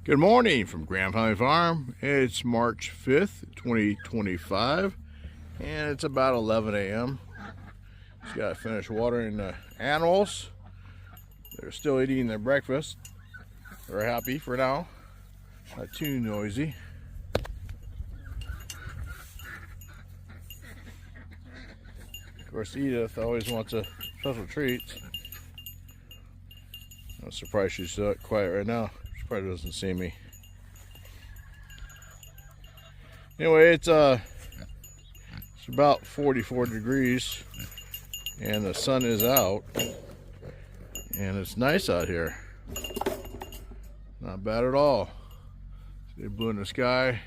Good morning from Grand Family Farm. It's March 5th, 2025, and it's about 11 a.m. Just got to finish watering the animals. They're still eating their breakfast. They're happy for now. Not too noisy. Of course, Edith always wants a special treat. I'm surprised she's quiet right now. She probably doesn't see me. Anyway, it's about 44 degrees and the sun is out and it's nice out here. Not bad at all. See the blue in the sky.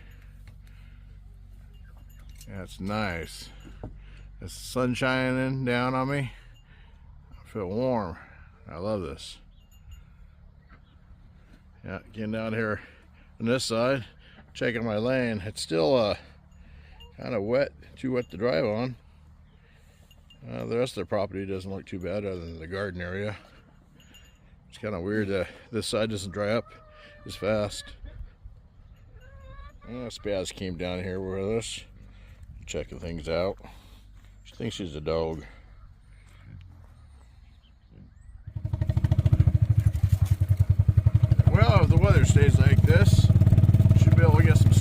That's nice. It's sun shining down on me. I feel warm. I love this. Yeah, getting down here on this side, checking my lane. It's still kind of wet, too wet to drive on. The rest of the property doesn't look too bad other than the garden area. It's kind of weird that this side doesn't dry up as fast. Spaz came down here with us, checking things out. She thinks she's a dog. Well, if the weather stays like this, should be able to get some